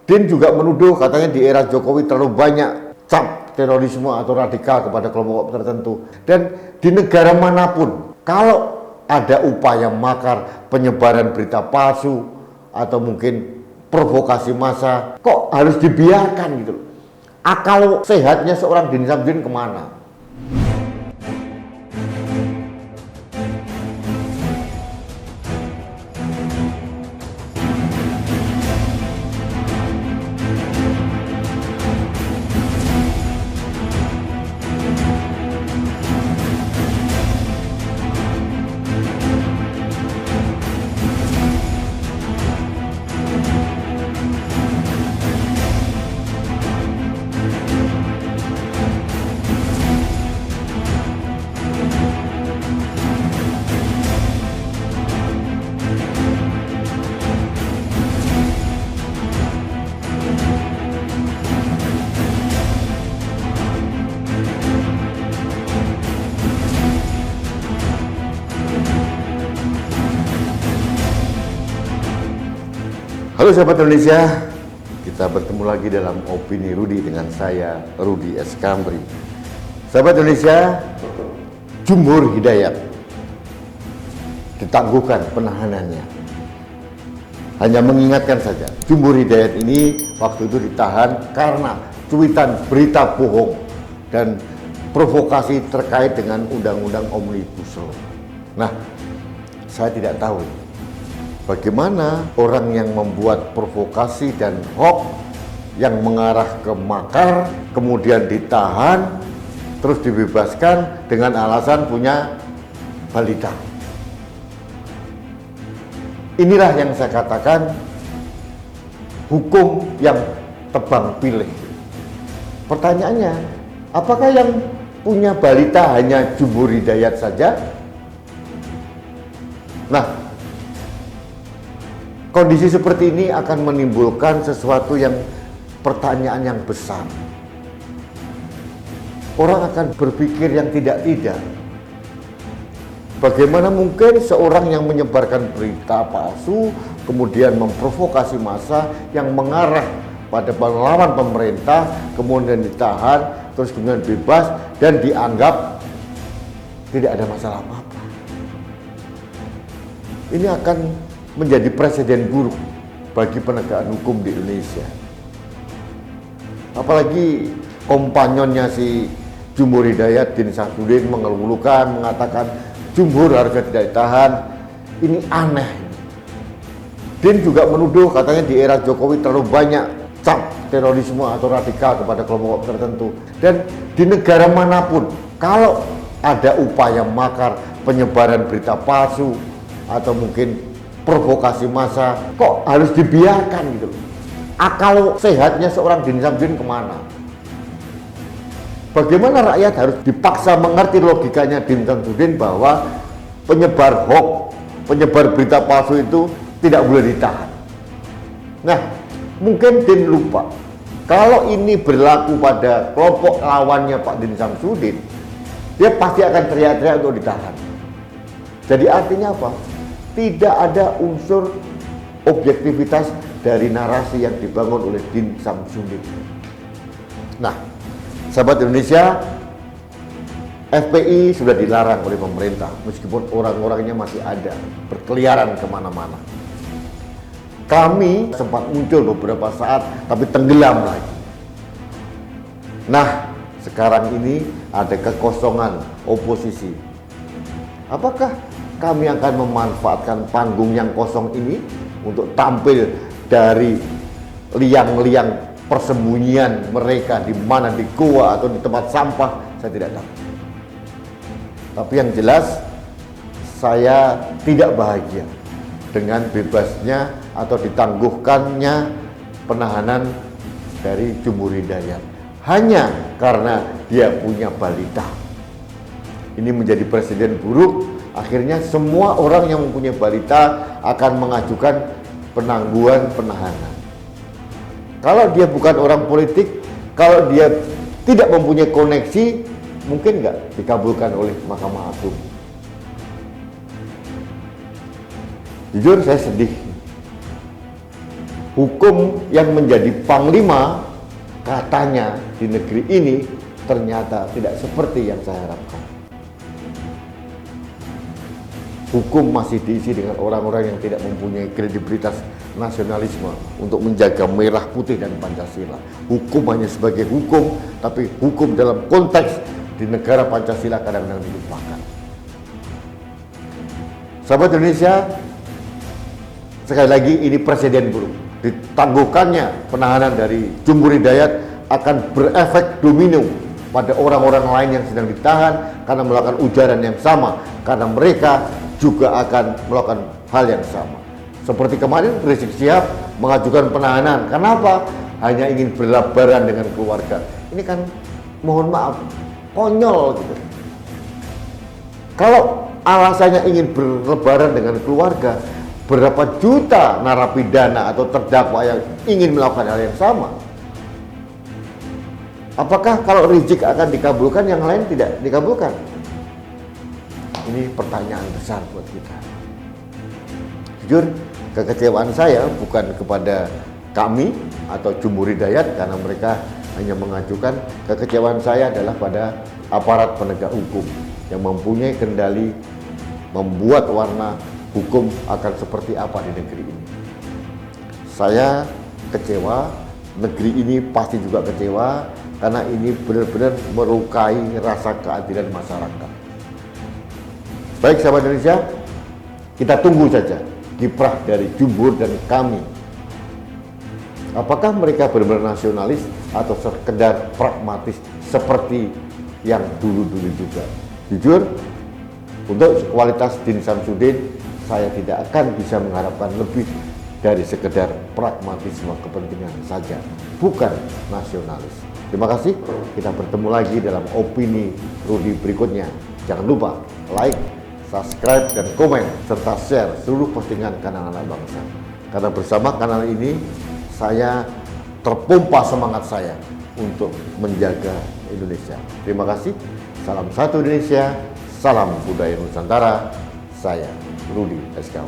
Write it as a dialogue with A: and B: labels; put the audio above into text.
A: Din juga menuduh katanya di era Jokowi terlalu banyak cap terorisme atau radikal kepada kelompok tertentu. Dan di negara manapun, kalau ada upaya makar, penyebaran berita palsu, atau mungkin provokasi massa, kok harus dibiarkan gitu loh. Akal sehatnya seorang Din Samsudin kemana? Halo sahabat Indonesia, kita bertemu lagi dalam Opini Rudi dengan saya, Rudi S. Kamri. Sahabat Indonesia, Jumhur Hidayat ditangguhkan penahanannya. Hanya mengingatkan saja, Jumhur Hidayat ini waktu itu ditahan karena cuitan berita bohong dan provokasi terkait dengan Undang-Undang Omnibus Law. Nah, saya tidak tahu bagaimana orang yang membuat provokasi dan hoax yang mengarah ke makar, kemudian ditahan, terus dibebaskan dengan alasan punya balita. Inilah yang saya katakan hukum yang tebang pilih. Pertanyaannya, apakah yang punya balita hanya Jumhur Hidayat saja? Nah, kondisi seperti ini akan menimbulkan sesuatu yang pertanyaan yang besar. Orang akan berpikir yang tidak-tidak. Bagaimana mungkin seorang yang menyebarkan berita palsu, kemudian memprovokasi massa yang mengarah pada melawan pemerintah, kemudian ditahan, terus kemudian bebas, dan dianggap tidak ada masalah apa-apa. Ini akan menjadi presiden buruk bagi penegakan hukum di Indonesia. Apalagi kompanyonnya si Jumhur Hidayat, Din Samsudin, mengeluh-elukan, mengatakan Jumhur harusnya tidak ditahan. Ini aneh. Din juga menuduh katanya di era Jokowi terlalu banyak cap terorisme atau radikal kepada kelompok tertentu. Dan di negara manapun, kalau ada upaya makar, penyebaran berita palsu, atau mungkin provokasi massa, kok harus dibiarkan gitu loh. Akal sehatnya seorang Din Samsudin kemana? Bagaimana rakyat harus dipaksa mengerti logikanya Din Samsudin bahwa penyebar hoax, penyebar berita palsu itu tidak boleh ditahan. Nah, mungkin Din lupa, kalau ini berlaku pada kelompok lawannya Pak Din Samsudin, dia pasti akan teriak-teriak untuk ditahan. Jadi artinya apa? Tidak ada unsur objektivitas dari narasi yang dibangun oleh Din Samsudin. Nah, sahabat Indonesia, FPI sudah dilarang oleh pemerintah, meskipun orang-orangnya masih ada, berkeliaran kemana-mana. Kami sempat muncul beberapa saat, tapi tenggelam lagi. Nah, sekarang ini ada kekosongan oposisi. Apakah kami akan memanfaatkan panggung yang kosong ini untuk tampil dari liang-liang persembunyian mereka, di mana, di goa atau di tempat sampah? Saya tidak tahu. Tapi yang jelas, saya tidak bahagia dengan bebasnya atau ditangguhkannya penahanan dari Jumhur Hidayat hanya karena dia punya balita. Ini menjadi presiden buruk. Akhirnya semua orang yang mempunyai balita akan mengajukan penangguhan penahanan. Kalau dia bukan orang politik, kalau dia tidak mempunyai koneksi, mungkin nggak dikabulkan oleh Mahkamah Agung. Jujur saya sedih. hukum yang menjadi panglima katanya di negeri ini ternyata tidak seperti yang saya harapkan. Hukum masih diisi dengan orang-orang yang tidak mempunyai kredibilitas nasionalisme untuk menjaga merah putih dan Pancasila. Hukum hanya sebagai hukum, tapi hukum dalam konteks di negara Pancasila kadang-kadang dilupakan. Sahabat Indonesia, sekali lagi ini presiden buruk. Ditangguhkannya penahanan dari Jumbur Hidayat akan berefek domino pada orang-orang lain yang sedang ditahan karena melakukan ujaran yang sama, karena mereka juga akan melakukan hal yang sama. Seperti kemarin Rizik Syihab mengajukan penahanan. Kenapa? Hanya ingin berlebaran dengan keluarga. Ini kan mohon maaf, konyol gitu. Kalau alasannya ingin berlebaran dengan keluarga, berapa juta narapidana atau terdakwa yang ingin melakukan hal yang sama? Apakah kalau Rizik akan dikabulkan, yang lain tidak dikabulkan? Ini pertanyaan besar buat kita. Jujur, kekecewaan saya bukan kepada kami atau Jumbur Hidayat karena mereka hanya mengajukan. Kekecewaan saya adalah pada aparat penegak hukum yang mempunyai kendali membuat warna hukum akan seperti apa di negeri ini. Saya kecewa, negeri ini pasti juga kecewa karena ini benar-benar melukai rasa keadilan masyarakat. Baik sahabat Indonesia, kita tunggu saja kiprah dari Jumbur dan kami. Apakah mereka benar-benar nasionalis atau sekedar pragmatis seperti yang dulu-dulu juga? Jujur, untuk kualitas Din Samsudin, saya tidak akan bisa mengharapkan lebih dari sekedar pragmatisme kepentingan saja, bukan nasionalis. Terima kasih, kita bertemu lagi dalam opini Rudi berikutnya. Jangan lupa like, subscribe, dan komen, serta share seluruh postingan kanal Anak Bangsa. Karena bersama kanal ini, saya terpompa semangat saya untuk menjaga Indonesia. Terima kasih, salam satu Indonesia, salam budaya Nusantara, saya Rudi SK.